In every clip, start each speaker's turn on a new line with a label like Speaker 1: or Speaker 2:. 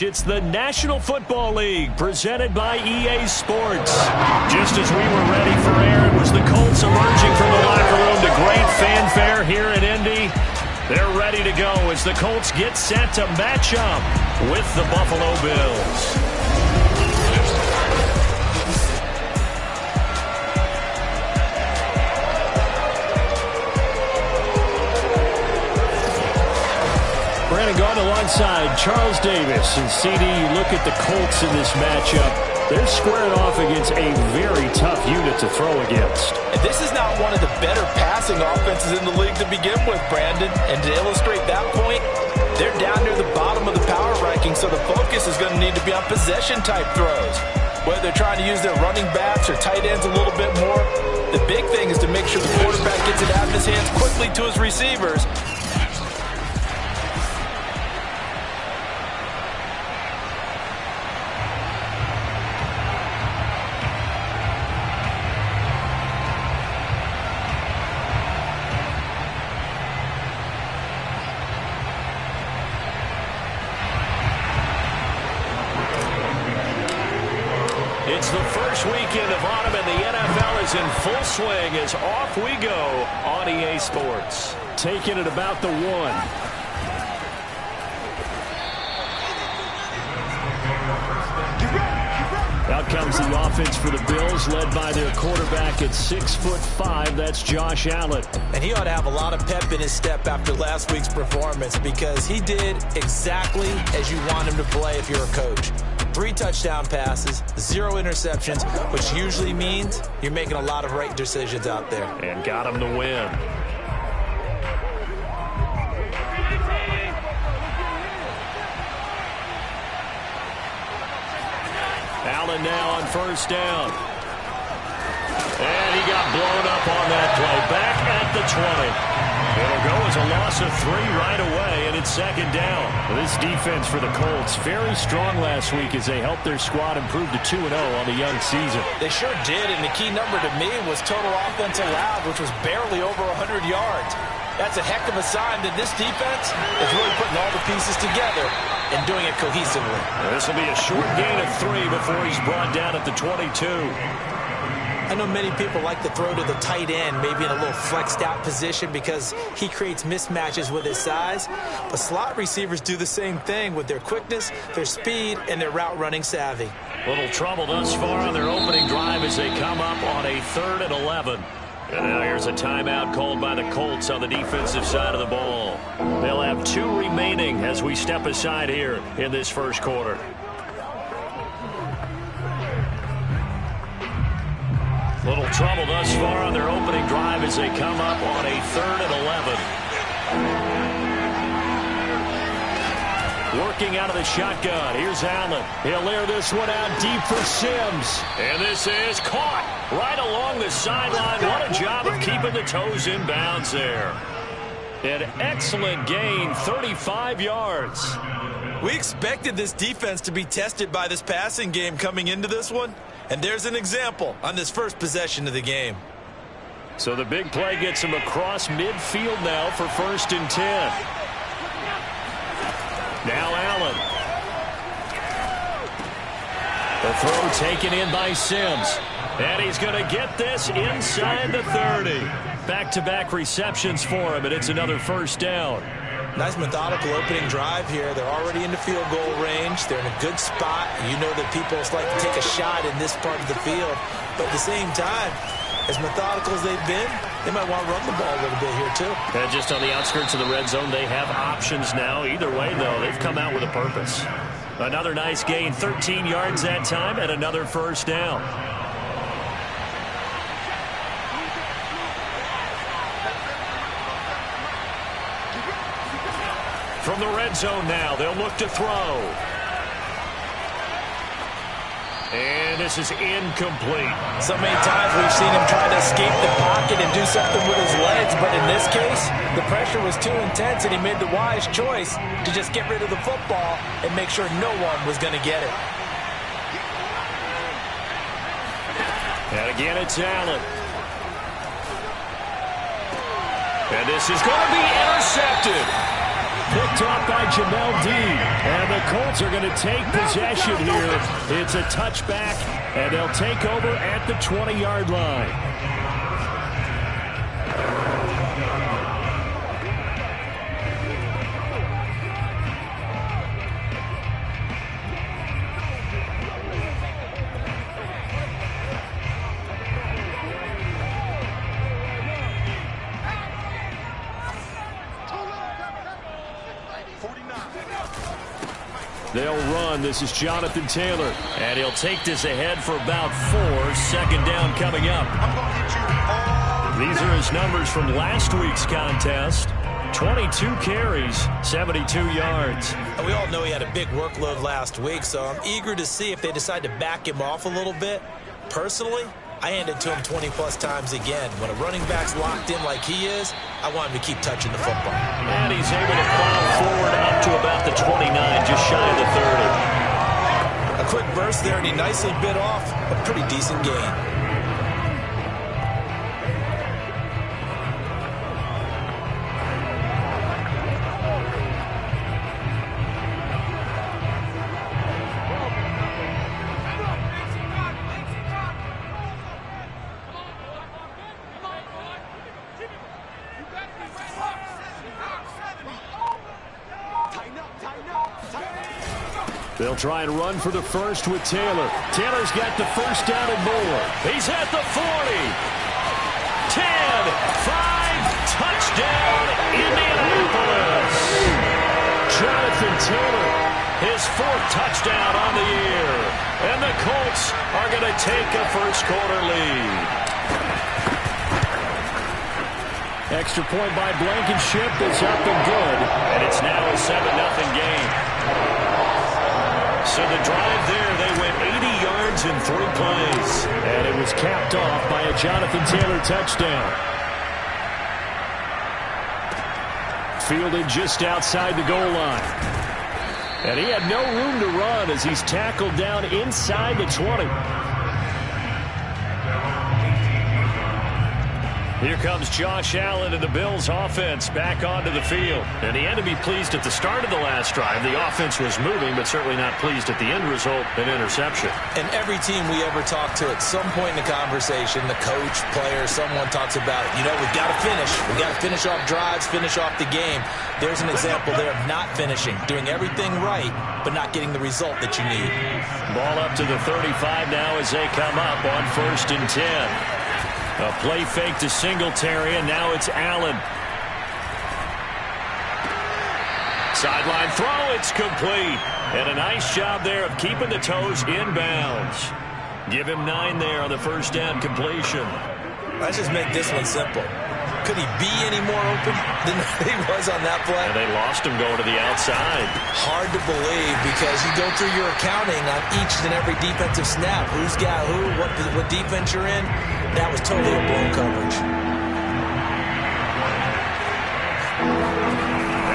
Speaker 1: It's the National Football League presented by EA Sports. Just as we were ready for air, it was the Colts emerging from the locker room to great fanfare here in Indy. They're ready to go as the Colts get set to match up with the Buffalo Bills. Brandon Gaudin alongside Charles Davis. And CD, you look at the Colts in this matchup. They're squaring off against a very tough unit to throw against.
Speaker 2: And this is not one of the better passing offenses in the league to begin with, Brandon. And to illustrate that point, they're down near the bottom of the power ranking, so the focus is going to need to be on possession-type throws. Whether they're trying to use their running backs or tight ends a little bit more, the big thing is to make sure the quarterback gets it out of his hands quickly to his receivers.
Speaker 1: It's the first weekend of autumn and the NFL is in full swing as off we go on EA Sports. Taking it about the 1. Out comes the offense for the Bills, led by their quarterback at 6'5". That's Josh Allen.
Speaker 2: And he ought to have a lot of pep in his step after last week's performance because he did exactly as you want him to play if you're a coach. 3 touchdown passes, 0 interceptions, which usually means you're making a lot of right decisions out there.
Speaker 1: And got him the win. Allen now on first down. And he got blown up on that play. Back at the 20. It'll go as a loss of 3 right away, and it's second down. This defense for the Colts, very strong last week as they helped their squad improve to 2-0 on the young season.
Speaker 2: They sure did, and the key number to me was total offense allowed, which was barely over 100 yards. That's a heck of a sign that this defense is really putting all the pieces together and doing it cohesively.
Speaker 1: This will be a short gain of 3 before he's brought down at the 22.
Speaker 2: I know many people like to throw to the tight end, maybe in a little flexed out position because he creates mismatches with his size. But slot receivers do the same thing with their quickness, their speed, and their route running savvy.
Speaker 1: Little trouble thus far on their opening drive as they come up on a 3rd and 11. And now here's a timeout called by the Colts on the defensive side of the ball. They'll have 2 remaining as we step aside here in this first quarter. Little trouble thus far on their opening drive as they come up on a 3rd and 11. Working out of the shotgun. Here's Allen. He'll air this one out deep for Sims. And this is caught right along the sideline. What a job of keeping the toes in bounds there. An excellent gain, 35 yards.
Speaker 2: We expected this defense to be tested by this passing game coming into this one. And there's an example on this first possession of the game.
Speaker 1: So the big play gets him across midfield now for 1st and 10. Now Allen. The throw taken in by Sims. And he's going to get this inside the 30. Back-to-back receptions for him, and it's another 1st down.
Speaker 2: Nice methodical opening drive here. They're already into field goal range. They're in a good spot. You know that people like to take a shot in this part of the field. But at the same time, as methodical as they've been, they might want to run the ball a little bit here too.
Speaker 1: And just on the outskirts of the red zone, they have options now. Either way, though, they've come out with a purpose. Another nice gain, 13 yards that time, and another 1st down. From the red zone now, they'll look to throw. And this is incomplete.
Speaker 2: So many times we've seen him try to escape the pocket and do something with his legs, but in this case, the pressure was too intense and he made the wise choice to just get rid of the football and make sure no one was going to get it.
Speaker 1: And again, it's Allen. And this is going to be intercepted. picked off by Jamel Dean. And the Colts are going to take possession here. It's a touchback, and they'll take over at the 20-yard line. They'll run. This is Jonathan Taylor. And he'll take this ahead for about 4. Second down coming up. These are his numbers from last week's contest. 22 carries, 72 yards.
Speaker 2: We all know he had a big workload last week, so I'm eager to see if they decide to back him off a little bit. Personally, I hand it to him 20-plus times again. When a running back's locked in like he is, I want him to keep touching the football.
Speaker 1: And he's able to plow forward up to about the 29, just shy of the 30.
Speaker 2: A quick burst there, and he nicely bit off a pretty decent gain.
Speaker 1: They'll try and run for the first with Taylor. Taylor's got the first down and more. He's at the 40. 10, 5, touchdown, Indianapolis. Jonathan Taylor, his 4th touchdown on the year. And the Colts are going to take a first-quarter lead. Extra point by Blankenship is up and good. And it's now a 7-0 game. So the drive there, they went 80 yards in 3 plays. And it was capped off by a Jonathan Taylor touchdown. Fielded just outside the goal line. And he had no room to run as he's tackled down inside the 20. Here comes Josh Allen and the Bills offense back onto the field. And he had to be pleased at the start of the last drive. The offense was moving, but certainly not pleased at the end result, an interception.
Speaker 2: And every team we ever talk to at some point in the conversation, the coach, player, someone talks about, we've got to finish. We've got to finish off drives, finish off the game. There's an example there of not finishing, doing everything right, but not getting the result that you need.
Speaker 1: Ball up to the 35 now as they come up on 1st and 10. A play fake to Singletary, and now it's Allen. Sideline throw, it's complete. And a nice job there of keeping the toes inbounds. Give him 9 there on the first down completion.
Speaker 2: Let's just make this one simple. Could he be any more open than he was on that play?
Speaker 1: And they lost him going to the outside.
Speaker 2: Hard to believe because you go through your accounting on each and every defensive snap. Who's got who, what defense you're in. That was totally a blown coverage.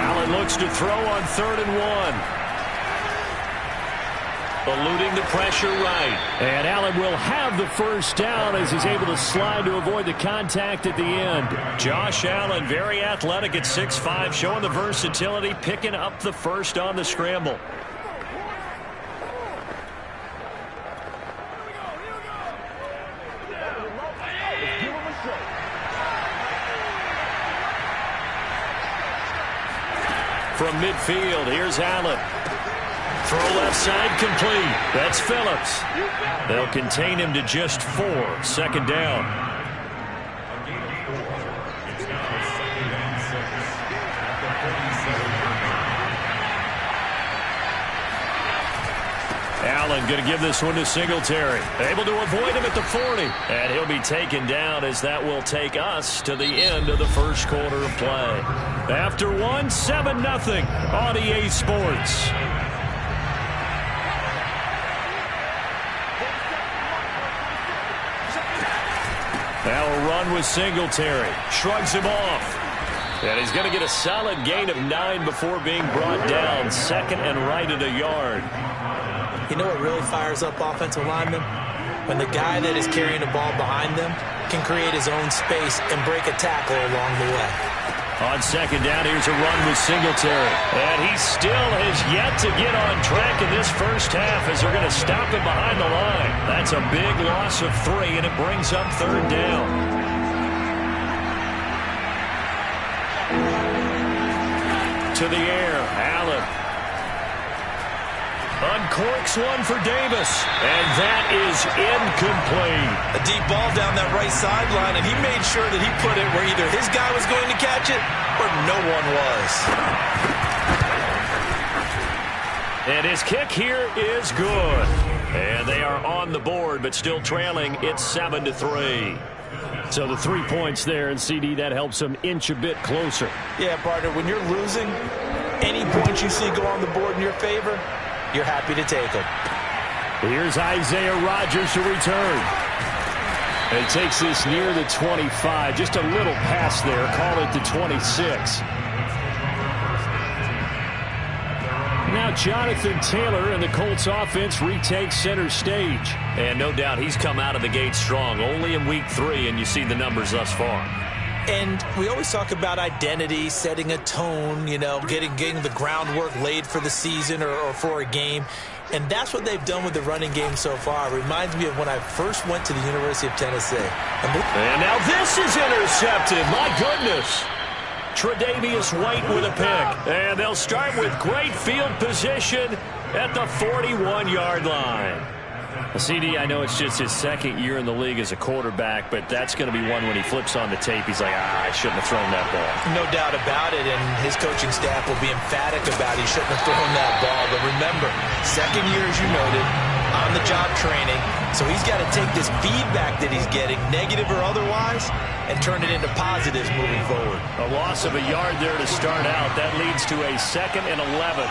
Speaker 1: Allen looks to throw on 3rd and 1. Eluding the pressure right. And Allen will have the first down as he's able to slide to avoid the contact at the end. Josh Allen, very athletic at 6'5", showing the versatility, picking up the first on the scramble. From midfield, here's Allen. Throw left side complete. That's Phillips. They'll contain him to just 4. 2nd down. Allen going to give this one to Singletary. Able to avoid him at the 40. And he'll be taken down as that will take us to the end of the first quarter of play. After 1, 7-0 on EA Sports. Now a run with Singletary. Shrugs him off. And he's going to get a solid gain of 9 before being brought down. 2nd and right at a yard.
Speaker 2: You know what really fires up offensive linemen? When the guy that is carrying the ball behind them can create his own space and break a tackle along the way.
Speaker 1: On second down, here's a run with Singletary. And he still has yet to get on track in this first half as they're going to stop him behind the line. That's a big loss of 3, and it brings up third down. To the air, Allen. Uncorks one for Davis, and that is incomplete.
Speaker 2: A deep ball down that right sideline, and he made sure that he put it where either his guy was going to catch it or no one was.
Speaker 1: And his kick here is good. And they are on the board, but still trailing. It's 7-3. So the 3 points there, and CD, that helps them inch a bit closer.
Speaker 2: Yeah, partner, when you're losing, any points you see go on the board in your favor, you're happy to take them.
Speaker 1: Here's Isaiah Rodgers to return. And he takes this near the 25. Just a little pass there. Call it the 26. Now Jonathan Taylor and the Colts offense retakes center stage. And no doubt he's come out of the gate strong. Only in week 3, and you see the numbers thus far.
Speaker 2: And we always talk about identity, setting a tone, you know, getting the groundwork laid for the season or for a game. And that's what they've done with the running game so far. It reminds me of when I first went to the University of Tennessee.
Speaker 1: And now this is intercepted. My goodness. Tre'Davious White with a pick. And they'll start with great field position at the 41-yard line. CD, I know it's just his second year in the league as a quarterback, but that's going to be one when he flips on the tape. He's like, I shouldn't have thrown that ball.
Speaker 2: No doubt about it, and his coaching staff will be emphatic about he shouldn't have thrown that ball. But remember, second year, as you noted, on-the-job training, so he's got to take this feedback that he's getting, negative or otherwise, and turn it into positives moving forward.
Speaker 1: A loss of a yard there to start out. That leads to a 2nd and 11.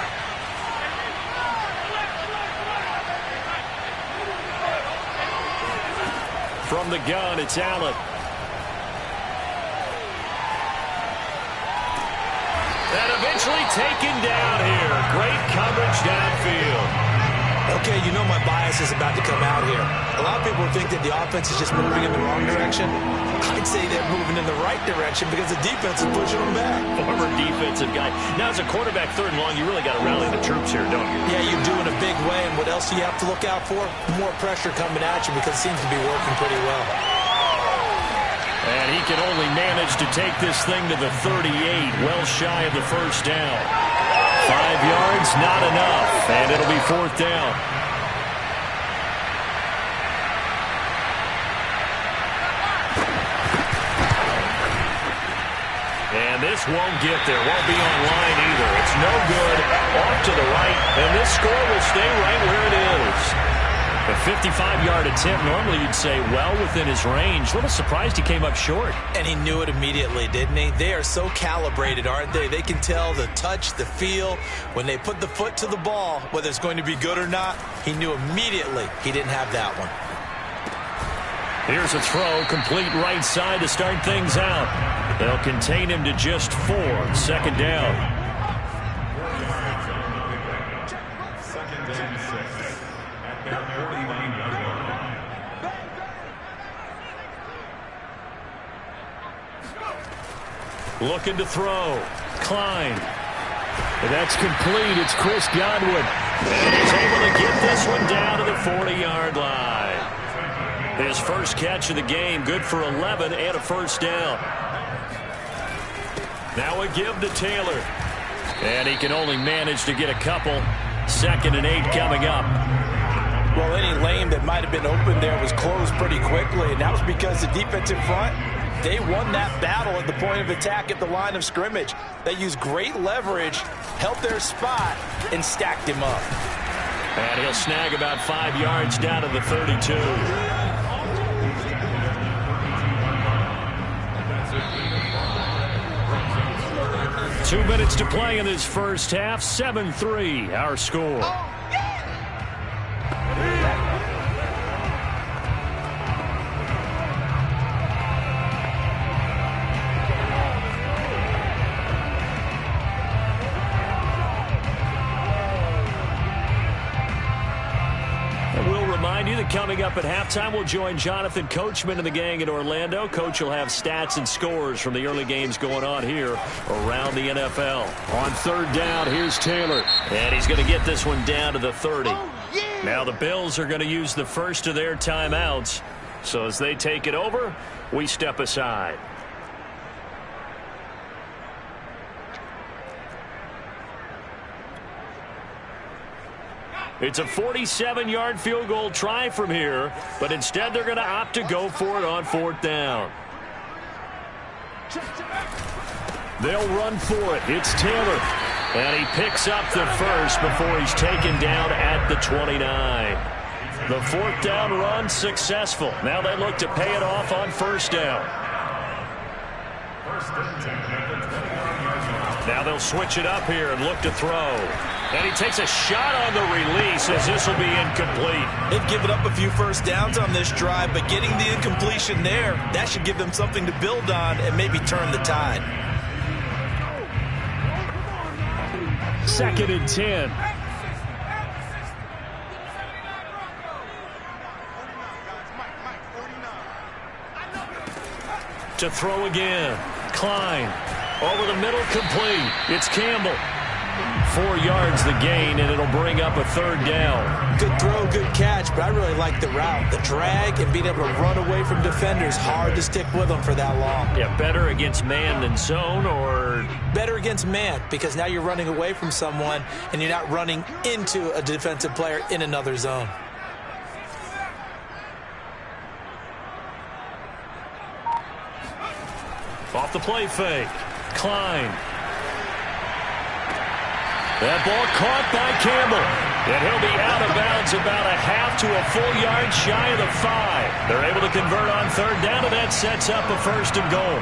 Speaker 1: From the gun, it's Allen. And eventually taken down here. Great coverage downfield.
Speaker 2: Okay, you know my bias is about to come out here. A lot of people think that the offense is just moving in the wrong direction. I'd say they're moving in the right direction because the defense is pushing them back.
Speaker 1: Former defensive guy. Now, as a quarterback, 3rd and long, you really got to rally the troops here, don't you?
Speaker 2: Yeah, you do in a big way. And what else do you have to look out for? More pressure coming at you because it seems to be working pretty well.
Speaker 1: And he can only manage to take this thing to the 38, well shy of the first down. 5 yards, not enough, and it'll be 4th down. And this won't get there, won't be online either. It's no good, off to the right, and this score will stay right where it is. A 55-yard attempt, normally you'd say well within his range. A little surprised he came up short.
Speaker 2: And he knew it immediately, didn't he? They are so calibrated, aren't they? They can tell the touch, the feel. When they put the foot to the ball, whether it's going to be good or not, he knew immediately he didn't have that one.
Speaker 1: Here's a throw, complete right side to start things out. They'll contain him to just 4, 2nd down. Looking to throw. Klein. And that's complete. It's Chris Godwin. And he's able to get this one down to the 40-yard line. His first catch of the game. Good for 11 and a first down. Now a give to Taylor. And he can only manage to get a couple. 2nd and 8 coming up.
Speaker 2: Well, any lane that might have been open there was closed pretty quickly, and that was because the defensive front, they won that battle at the point of attack at the line of scrimmage. They used great leverage, held their spot, and stacked him up.
Speaker 1: And he'll snag about 5 yards down to the 32. 2 minutes to play in this first half. 7-3, our score. And coming up at halftime, we'll join Jonathan Coachman and the gang in Orlando. Coach will have stats and scores from the early games going on here around the NFL. On third down, here's Taylor. And he's going to get this one down to the 30. Now the Bills are going to use the first of their timeouts. So as they take it over, we step aside. It's a 47-yard field goal try from here, but instead they're going to opt to go for it on fourth down. They'll run for it. It's Taylor. And he picks up the first before he's taken down at the 29. The fourth down run successful. Now they look to pay it off on first down. Now they'll switch it up here and look to throw. And he takes a shot on the release as this will be incomplete.
Speaker 2: They've given up a few first downs on this drive, but getting the incompletion there, that should give them something to build on and maybe turn the tide.
Speaker 1: 2nd and 10. To throw again. Klein. Over the middle, complete. It's Campbell. 4 yards the gain, and it'll bring up a third down.
Speaker 2: Good throw, good catch, but I really like the route. The drag and being able to run away from defenders, hard to stick with them for that long.
Speaker 1: Yeah, better against man than zone, or?
Speaker 2: Better against man, because now you're running away from someone, and you're not running into a defensive player in another zone.
Speaker 1: Off the play fake. Klein. That ball caught by Campbell. And he'll be out of bounds about a half to a full yard shy of the 5. They're able to convert on third down, and that sets up a first and goal.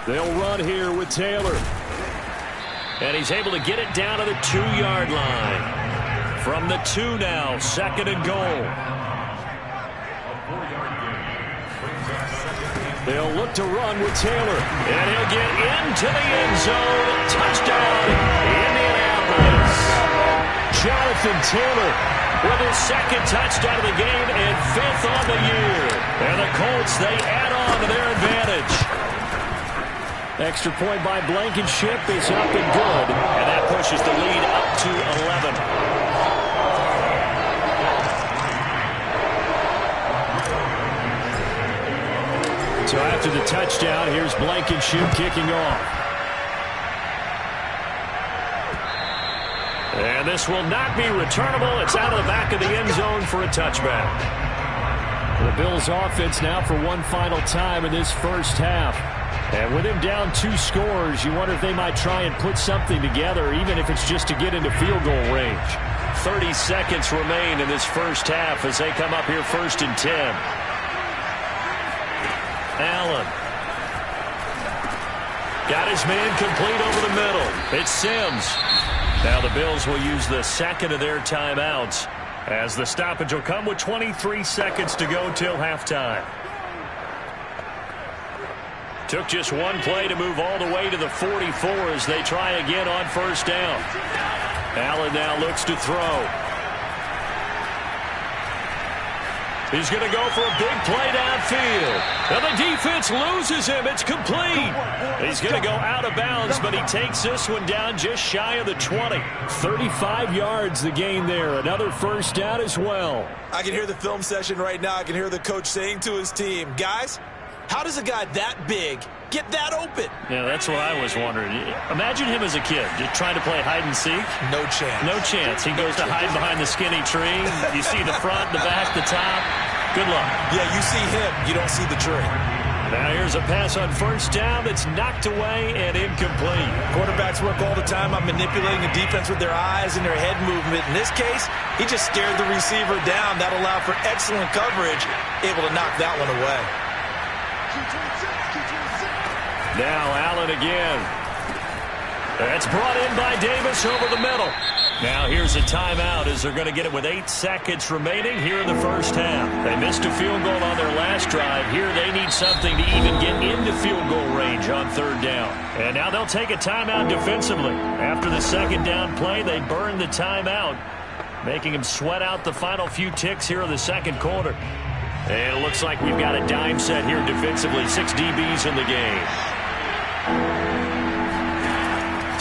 Speaker 1: They'll run here with Taylor. And he's able to get it down to the 2-yard line. From the 2 now, 2nd and goal. They'll look to run with Taylor. And he'll get into the end zone. Touchdown, Indianapolis. Jonathan Taylor with his 2nd touchdown of the game and 5th on the year. And the Colts, they add on to their advantage. Extra point by Blankenship is up and good. And that pushes the lead up to 11. So after the touchdown, here's Blankenship kicking off. And this will not be returnable. It's out of the back of the end zone for a touchback. The Bills offense now for one final time in this first half. And with him down 2 scores, you wonder if they might try and put something together, even if it's just to get into field goal range. 30 seconds remain in this first half as they come up here 1st and 10. Allen. Got his man complete over the middle. It's Sims. Now the Bills will use the 2nd of their timeouts as the stoppage will come with 23 seconds to go till halftime. Took just one play to move all the way to the 44 as they try again on first down. Allen now looks to throw. He's going to go for a big play downfield. Now the defense loses him. It's complete. He's going to go out of bounds, but he takes this one down just shy of the 20. 35 yards the gain there. Another first down as well.
Speaker 2: I can hear the film session right now. I can hear the coach saying to his team, guys, how does a guy that big get that open?
Speaker 1: Yeah, that's what I was wondering. Imagine him as a kid, just trying to play hide and seek.
Speaker 2: No chance.
Speaker 1: No chance. He goes to hide behind the skinny tree. You see the front, the back, the top. Good luck.
Speaker 2: Yeah, you see him. You don't see the tree.
Speaker 1: Now here's a pass on first down that's knocked away and incomplete.
Speaker 2: Quarterbacks work all the time on manipulating the defense with their eyes and their head movement. In this case, he just stared the receiver down. That allowed for excellent coverage, able to knock that one away.
Speaker 1: Now Allen again. That's brought in by Davis over the middle. Now here's a timeout as they're going to get it with 8 seconds remaining here in the first half. They missed a field goal on their last drive. Here they need something to even get into field goal range on third down. And now they'll take a timeout defensively. After the second down play, they burn the timeout, making them sweat out the final few ticks here in the second quarter. And it looks like we've got a dime set here defensively. 6 DBs in the game.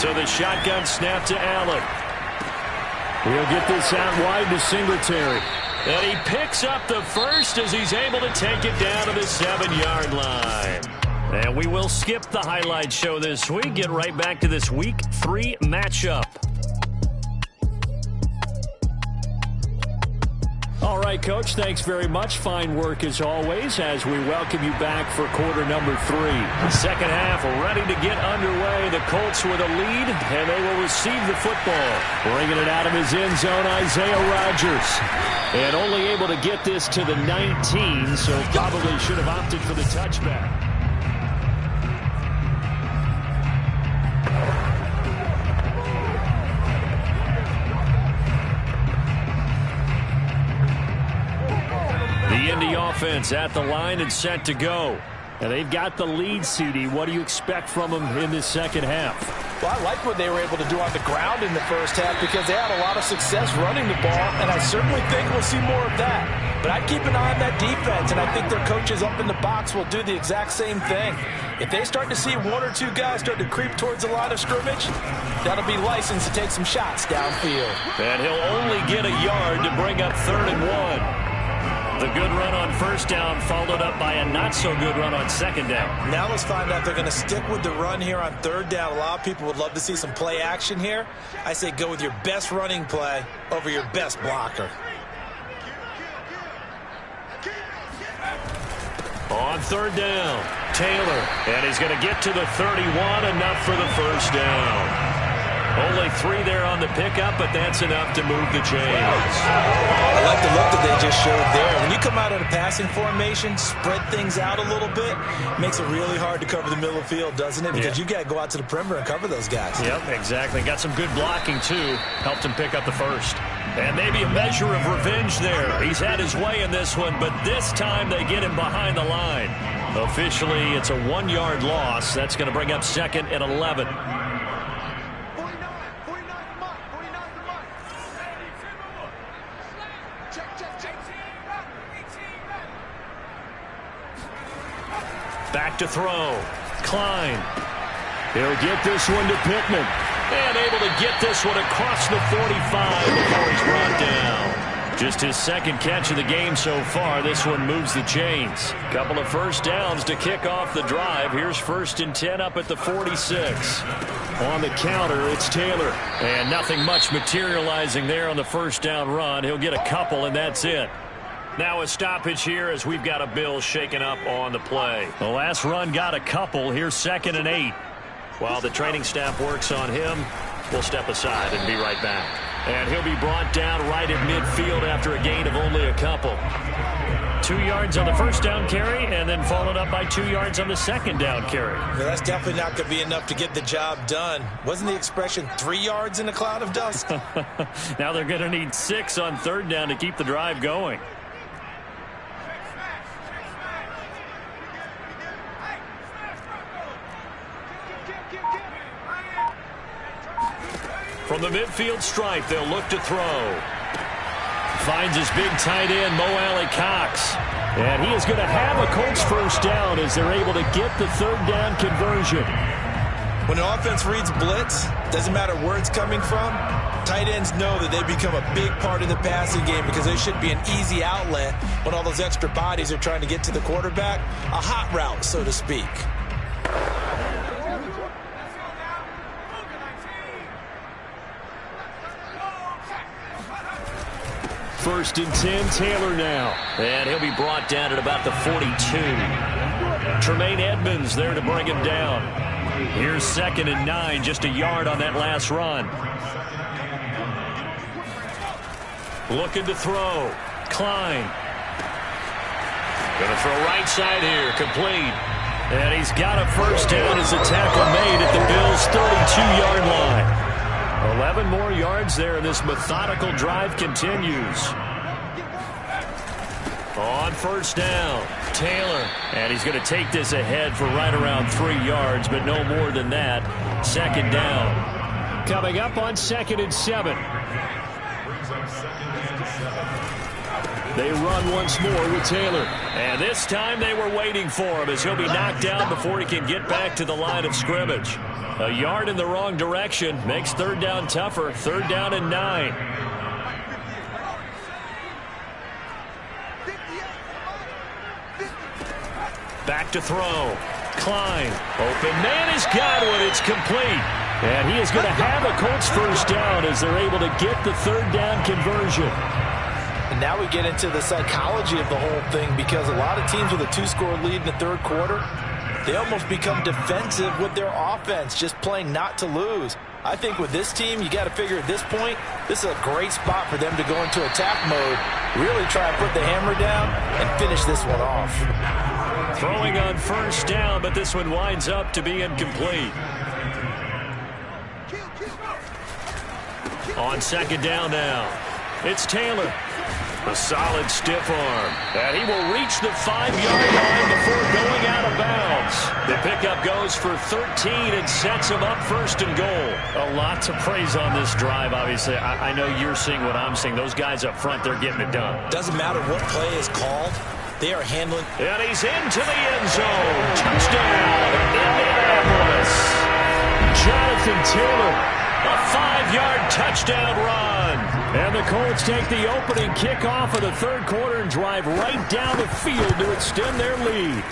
Speaker 1: So the shotgun snap to Allen. He'll get this out wide to Singletary. And he picks up the first as he's able to take it down to the 7-yard line. And we will skip the highlight show this week. Get right back to this Week 3 matchup. All right, Coach, thanks very much. Fine work as always as we welcome you back for quarter number 3. The second half ready to get underway. The Colts with a lead, and they will receive the football. Bringing it out of his end zone, Isaiah Rodgers. And only able to get this to the 19, so probably should have opted for the touchback. The Indy offense at the line and set to go. And they've got the lead, CD. What do you expect from them in this second half?
Speaker 2: Well, I like what they were able to do on the ground in the first half because they had a lot of success running the ball, and I certainly think we'll see more of that. But I'd keep an eye on that defense, and I think their coaches up in the box will do the exact same thing. If they start to see 1 or 2 guys start to creep towards the line of scrimmage, that'll be licensed to take some shots downfield.
Speaker 1: And he'll only get a yard to bring up 3rd and 1. The good run on first down followed up by a not-so-good run on second down.
Speaker 2: Now let's find out if they're going to stick with the run here on third down. A lot of people would love to see some play action here. I say go with your best running play over your best blocker.
Speaker 1: On third down, Taylor. And he's going to get to the 31, enough for the first down. Only 3 there on the pickup, but that's enough to move the chains.
Speaker 2: I like the look that they just showed there. When you come out of the passing formation, spread things out a little bit, makes it really hard to cover the middle of the field, doesn't it? Because you got to go out to the perimeter and cover those guys.
Speaker 1: Yep, exactly. Got some good blocking, too. Helped him pick up the first. And maybe a measure of revenge there. He's had his way in this one, but this time they get him behind the line. Officially, it's a 1-yard loss. That's going to bring up 2nd and 11. Back to throw. Klein. He'll get this one to Pittman. And able to get this one across the 45 before he's brought down. Just his second catch of the game so far. This one moves the chains. Couple of first downs to kick off the drive. Here's 1st and 10 up at the 46. On the counter, it's Taylor. And nothing much materializing there on the first down run. He'll get a couple, and that's it. Now a stoppage here as we've got a Bill shaken up on the play. The last run got a couple. Here's 2nd and 8. While the training staff works on him, we'll step aside and be right back. And he'll be brought down right at midfield after a gain of only a couple. 2 yards on the first down carry, and then followed up by 2 yards on the second down carry.
Speaker 2: Well, that's definitely not going to be enough to get the job done. Wasn't the expression 3 yards in a cloud of dust?
Speaker 1: Now they're going to need 6 on third down to keep the drive going. From the midfield stripe, they'll look to throw. Finds his big tight end, Mo Alley-Cox. And he is going to have a Colts first down as they're able to get the third down conversion.
Speaker 2: When an offense reads blitz, doesn't matter where it's coming from, tight ends know that they become a big part of the passing game because they should be an easy outlet when all those extra bodies are trying to get to the quarterback. A hot route, so to speak.
Speaker 1: First and 10, Taylor now. And he'll be brought down at about the 42. Tremaine Edmonds there to bring him down. Here's 2nd and 9, just a yard on that last run. Looking to throw. Klein. Going to throw right side here, complete. And he's got a first down as a tackle made at the Bills' 32-yard line. 11 more yards there. This methodical drive continues. On first down, Taylor. And he's going to take this ahead for right around 3 yards, but no more than that. Second down. Coming up on 2nd and 7. They run once more with Taylor. And this time they were waiting for him as he'll be knocked down before he can get back to the line of scrimmage. A yard in the wrong direction makes third down tougher. 3rd down and 9. Back to throw. Klein. Open man has got one. It's complete. And he is going to have a Colts first down as they're able to get the 3rd down conversion.
Speaker 2: And now we get into the psychology of the whole thing, because a lot of teams with a 2-score lead in the 3rd quarter, they almost become defensive with their offense, just playing not to lose. I think with this team, you got to figure at this point, this is a great spot for them to go into attack mode, really try and put the hammer down and finish this one off.
Speaker 1: Throwing on first down, but this one winds up to be incomplete. On 2nd down now, it's Taylor. A solid stiff arm. And he will reach the 5-yard line before going out of bounds. The pickup goes for 13 and sets him up 1st and goal. A lot to praise on this drive, obviously. I know you're seeing what I'm seeing. Those guys up front, they're getting it done.
Speaker 3: Doesn't matter what play is called. They are handling.
Speaker 1: And he's into the end zone. Touchdown, Indianapolis. Jonathan Taylor. A 5-yard touchdown run. And the Colts take the opening kickoff of the 3rd quarter and drive right down the field to extend their lead.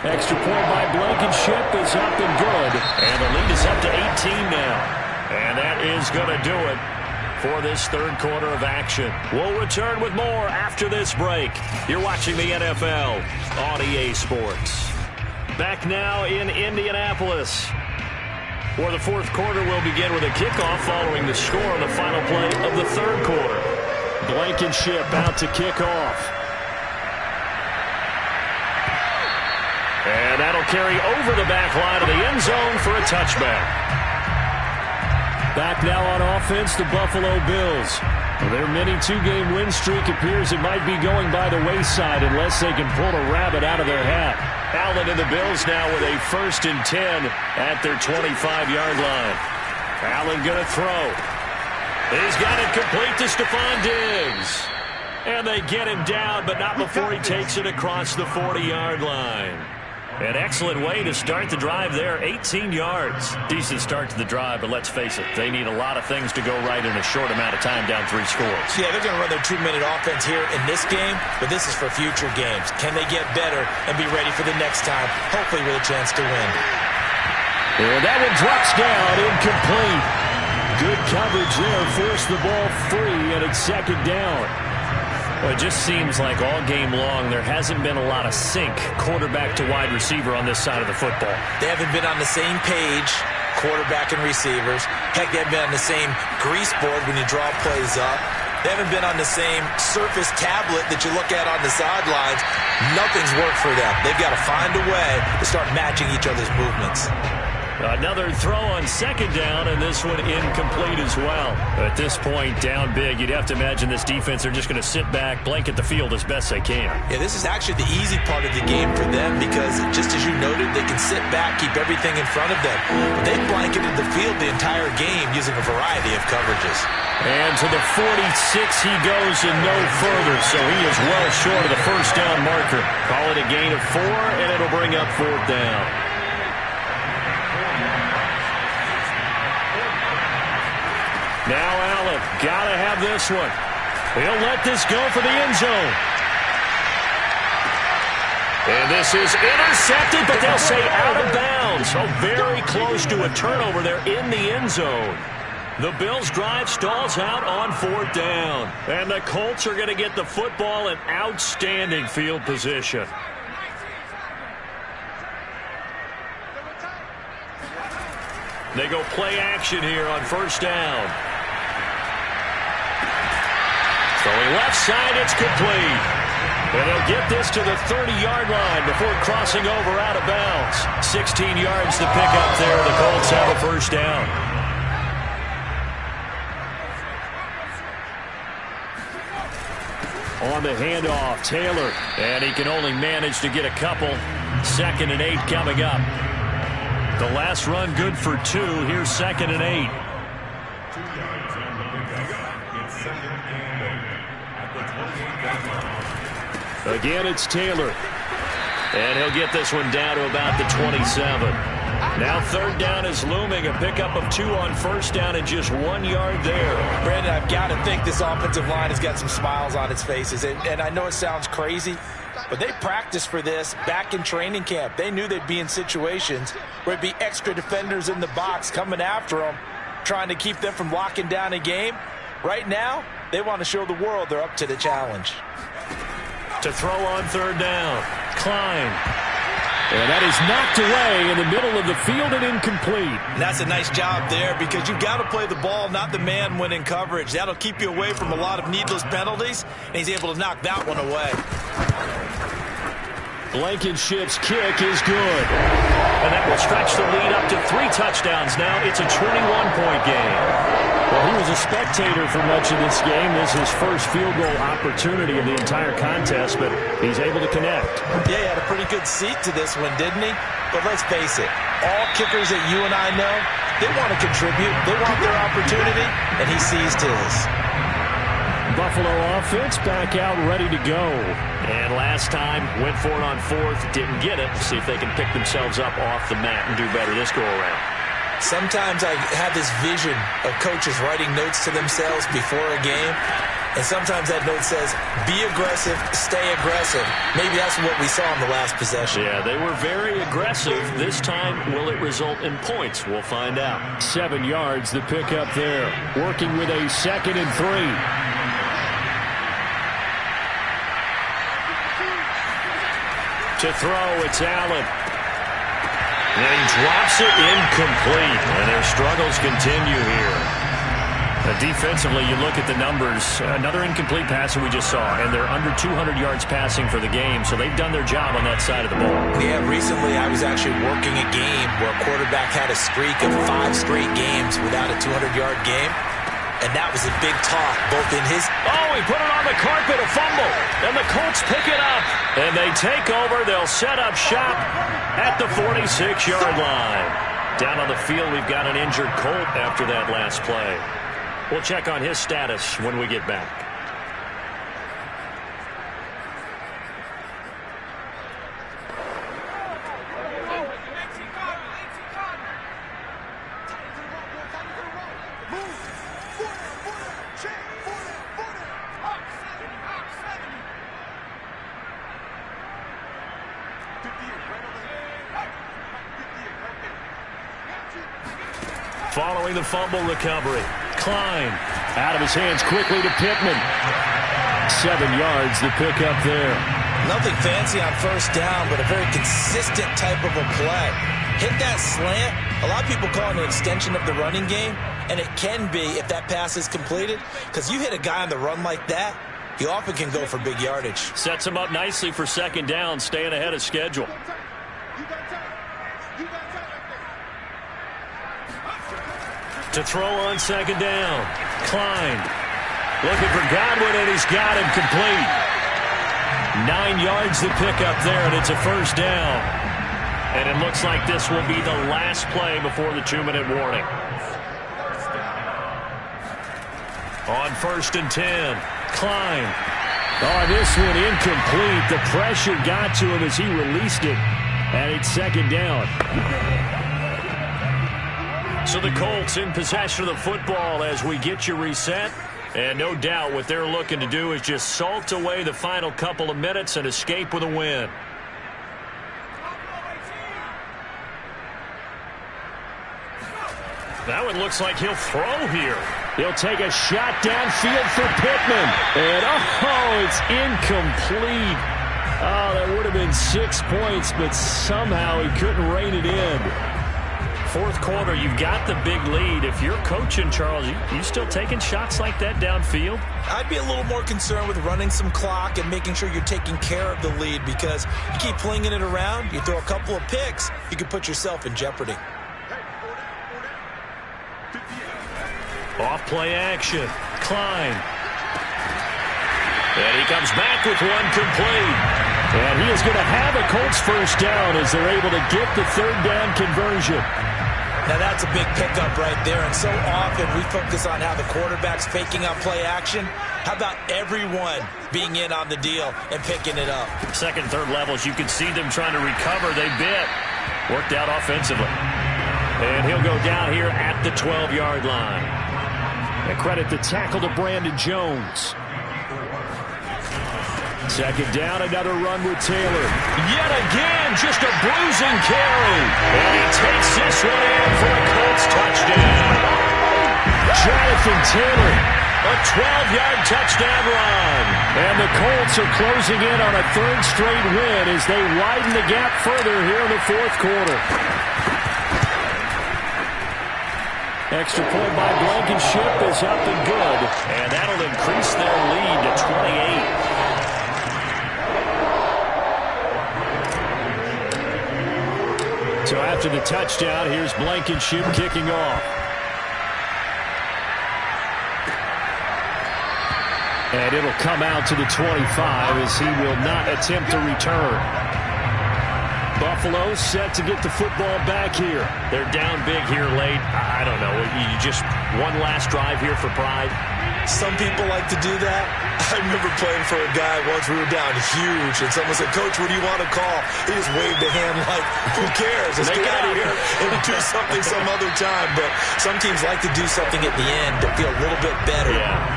Speaker 1: Extra point by Blankenship is up and good. And the lead is up to 18 now. And that is going to do it for this 3rd quarter of action. We'll return with more after this break. You're watching the NFL on EA Sports. Back now in Indianapolis, where the 4th quarter will begin with a kickoff following the score on the final play of the 3rd quarter. Blankenship out to kick off. And that'll carry over the back line of the end zone for a touchback. Back now on offense, the Buffalo Bills. Their mini 2-game win streak appears it might be going by the wayside unless they can pull a rabbit out of their hat. Allen and the Bills now with a 1st and 10 at their 25-yard line. Allen going to throw. He's got it complete to Stephon Diggs. And they get him down, but not before he takes it across the 40-yard line. An excellent way to start the drive there, 18 yards. Decent start to the drive, but let's face it, they need a lot of things to go right in a short amount of time down 3 scores.
Speaker 3: Yeah, they're going to run their 2-minute offense here in this game, but this is for future games. Can they get better and be ready for the next time, hopefully with a chance to win?
Speaker 1: And that one drops down, incomplete. Good coverage there, forced the ball free, and it's 2nd down. Well, it just seems like all game long there hasn't been a lot of sync quarterback to wide receiver on this side of the football.
Speaker 3: They haven't been on the same page, quarterback and receivers. Heck, they haven't been on the same grease board when you draw plays up. They haven't been on the same surface tablet that you look at on the sidelines. Nothing's worked for them. They've got to find a way to start matching each other's movements.
Speaker 1: Another throw on 2nd down, and this one incomplete as well. At this point, down big, you'd have to imagine this defense, they're just going to sit back, blanket the field as best they can.
Speaker 3: Yeah, this is actually the easy part of the game for them because, just as you noted, they can sit back, keep everything in front of them. But they've blanketed the field the entire game using a variety of coverages.
Speaker 1: And to the 46 he goes and no further, so he is well short of the first down marker. Call it a gain of 4, and it'll bring up 4th down. Now Allen, got to have this one. He'll let this go for the end zone. And this is intercepted, but they'll say out of bounds. So very close to a turnover there in the end zone. The Bills' drive stalls out on 4th down. And the Colts are going to get the football in outstanding field position. They go play action here on 1st down. Throwing left side, it's complete. And they'll get this to the 30-yard line before crossing over out of bounds. 16 yards to pick up there. The Colts have a first down. on the handoff. Taylor, and he can only manage to get a couple. 2nd and 8 coming up. The last run good for 2. Here's 2nd and 8. Again, it's Taylor. And he'll get this one down to about the 27. Now 3rd down is looming. A pickup of 2 on 1st down and just 1 yard there.
Speaker 3: Brandon, I've got to think this offensive line has got some smiles on its faces. And I know it sounds crazy, but they practiced for this back in training camp. They knew they'd be in situations where it'd be extra defenders in the box coming after them, trying to keep them from locking down a game. Right now, they want to show the world they're up to the challenge.
Speaker 1: To throw on 3rd down, Klein. And that is knocked away in the middle of the field and incomplete.
Speaker 3: And that's a nice job there because you've got to play the ball, not the man when in coverage. That'll keep you away from a lot of needless penalties, and he's able to knock that one away.
Speaker 1: Blankenship's kick is good. And that will stretch the lead up to 3 touchdowns now. It's a 21-point game. Well, he was a spectator for much of this game. This is his first field goal opportunity of the entire contest, but he's able to connect.
Speaker 3: Yeah, he had a pretty good seat to this one, didn't he? But let's face it, all kickers that you and I know, they want to contribute. They want their opportunity, and he seized his.
Speaker 1: Buffalo offense back out ready to go. And last time, went for it on 4th, didn't get it. See if they can pick themselves up off the mat and do better this go-around.
Speaker 3: Sometimes I have this vision of coaches writing notes to themselves before a game, and sometimes that note says, be aggressive, stay aggressive. Maybe that's what we saw in the last possession.
Speaker 1: Yeah, they were very aggressive. This time, will it result in points? We'll find out. 7 yards, the pickup there. Working with a 2nd and 3. To throw, it's Allen. And he drops it incomplete. And their struggles continue here. Defensively, you look at the numbers. Another incomplete pass that we just saw. And they're under 200 yards passing for the game. So they've done their job on that side of the ball.
Speaker 3: Yeah, recently I was actually working a game where a quarterback had a streak of 5 straight games without a 200-yard game. And that was a big talk, both in his...
Speaker 1: Oh, he put it on the carpet, a fumble. And the Colts pick it up. And they take over. They'll set up shop at the 46-yard line. Down on the field, we've got an injured Colt after that last play. We'll check on his status when we get back. Following the fumble recovery, Klein out of his hands quickly to Pittman. 7 yards, the pickup there.
Speaker 3: Nothing fancy on 1st down, but a very consistent type of a play. Hit that slant. A lot of people call it an extension of the running game, and it can be if that pass is completed, because you hit a guy on the run like that, he often can go for big yardage.
Speaker 1: Sets him up nicely for 2nd down, staying ahead of schedule. To throw on 2nd down, Klein looking for Godwin, and he's got him complete. 9 yards the pickup there, and it's a 1st down. And it looks like this will be the last play before the 2-minute warning. On 1st and 10, Klein. Oh, this one incomplete. The pressure got to him as he released it, and it's 2nd down. So the Colts in possession of the football as we get you reset. And no doubt what they're looking to do is just salt away the final couple of minutes and escape with a win. That one looks like he'll throw here. He'll take a shot downfield for Pittman. And, oh, it's incomplete. Oh, that would have been 6 points, but somehow he couldn't rein it in. 4th quarter, you've got the big lead. If you're coaching, Charles, you still taking shots like that downfield?
Speaker 3: I'd be a little more concerned with running some clock and making sure you're taking care of the lead, because you keep flinging it around, you throw a couple of picks, you could put yourself in jeopardy.
Speaker 1: Off play action. Klein. And he comes back with one complete. And he is going to have a Colts first down as they're able to get the third down conversion.
Speaker 3: Now that's a big pickup right there, and so often we focus on how the quarterback's faking on play action. How about everyone being in on the deal and picking it up?
Speaker 1: Second, third levels, you can see them trying to recover. They bit. Worked out offensively. And he'll go down here at the 12-yard line. And credit the tackle to Brandon Jones. Second down, another run with Taylor. Yet again, just a bruising carry. And he takes this one in for a Colts touchdown. Jonathan Taylor, a 12-yard touchdown run. And the Colts are closing in on a third straight win as they widen the gap further here in the fourth quarter. Extra point by Blankenship is up and good. And that'll increase their lead to 28. So after the touchdown, here's Blankenship kicking off. And it'll come out to the 25 as he will not attempt to return. Buffalo set to get the football back here. They're down big here late. I don't know. You just one last drive here for pride.
Speaker 3: Some people like to do that. I remember playing for a guy once. We were down huge, and someone said, "Coach, what do you want to call?" He just waved a hand like, "Who cares? Let's get out of here and do something some other time." But some teams like to do something at the end to feel a little bit better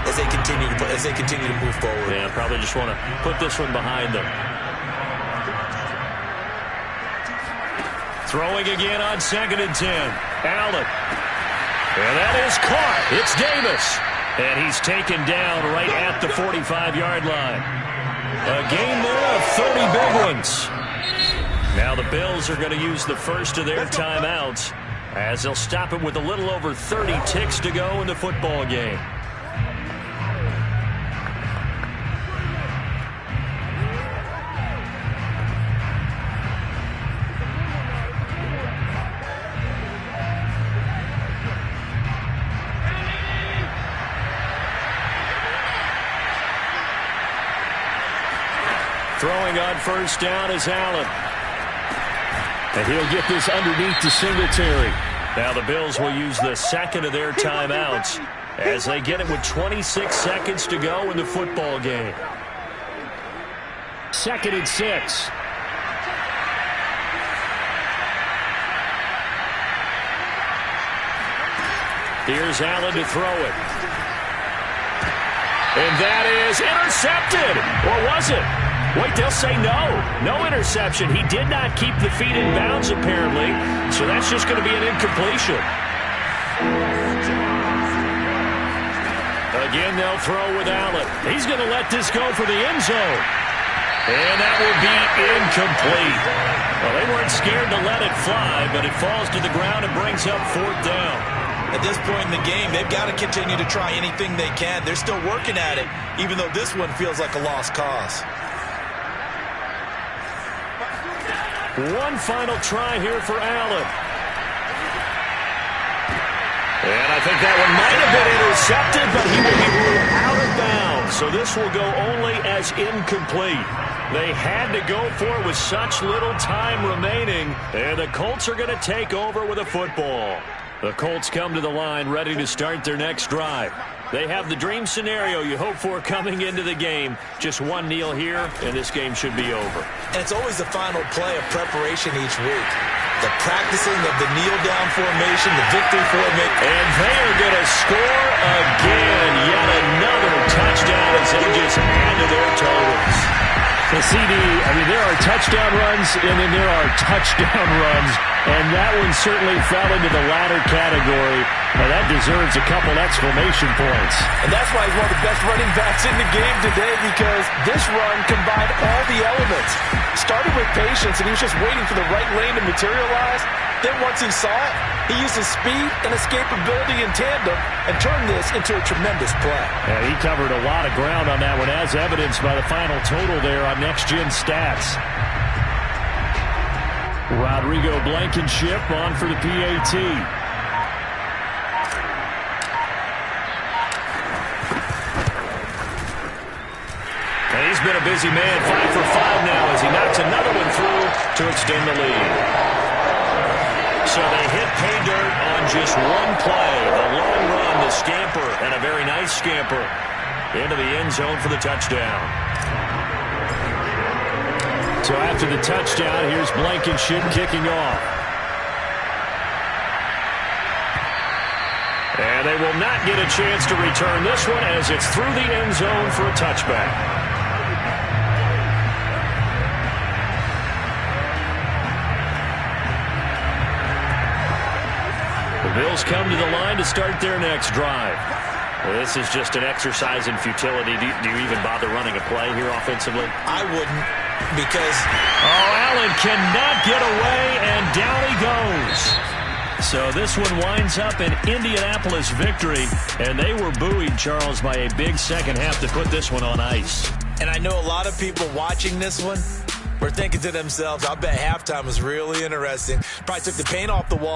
Speaker 3: as they continue to move forward.
Speaker 1: Yeah, probably just want to put this one behind them. Throwing again on 2nd and 10. Allen. And that is caught. It's Davis. And he's taken down right at the 45-yard line. A game there of 30 big ones. Now the Bills are going to use the first of their timeouts as they'll stop it with a little over 30 ticks to go in the football game. Throwing on first down is Allen. And he'll get this underneath to Singletary. Now the Bills will use the second of their timeouts as they get it with 26 seconds to go in the football game. 2nd and 6. Here's Allen to throw it. And that is intercepted. Or was it? Wait, they'll say no. No interception. He did not keep the feet in bounds, apparently. So that's just going to be an incompletion. Again, they'll throw with Allen. He's going to let this go for the end zone. And that will be incomplete. Well, they weren't scared to let it fly, but it falls to the ground and brings up 4th down.
Speaker 3: At this point in the game, they've got to continue to try anything they can. They're still working at it, even though this one feels like a lost cause.
Speaker 1: One final try here for Allen. And I think that one might have been intercepted, but he will be ruled out of bounds. So this will go only as incomplete. They had to go for it with such little time remaining. And the Colts are going to take over with a football. The Colts come to the line ready to start their next drive. They have the dream scenario you hope for coming into the game. Just one kneel here, and this game should be over.
Speaker 3: And it's always the final play of preparation each week. The practicing of the kneel-down formation, the victory formation.
Speaker 1: And they are going to score again. Yet another touchdown as they just add to their totals. The CD, there are touchdown runs, and then there are touchdown runs. And that one certainly fell into the latter category. Now that deserves a couple exclamation points.
Speaker 2: And that's why he's one of the best running backs in the game today, because this run combined all the elements. Started with patience, and he was just waiting for the right lane to materialize. Then once he saw it, he used his speed and escapability in tandem and turned this into a tremendous play.
Speaker 1: Yeah, he covered a lot of ground on that one, as evidenced by the final total there on Next Gen Stats. Rodrigo Blankenship on for the PAT. And he's been a busy man, 5 for 5 now as he knocks another one through to extend the lead. So they hit pay dirt on just one play. The long run, the scamper, and a very nice scamper into the end zone for the touchdown. So after the touchdown, here's Blankenship kicking off. And they will not get a chance to return this one as it's through the end zone for a touchback. The Bills come to the line to start their next drive. Well, this is just an exercise in futility. Do you even bother running a play here offensively?
Speaker 3: I wouldn't, because...
Speaker 1: Oh, Allen cannot get away, and down he goes. So this one winds up an Indianapolis victory, and they were buoyed, Charles, by a big second half to put this one on ice.
Speaker 3: And I know a lot of people watching this one were thinking to themselves, I bet halftime was really interesting. Probably took the paint off the wall.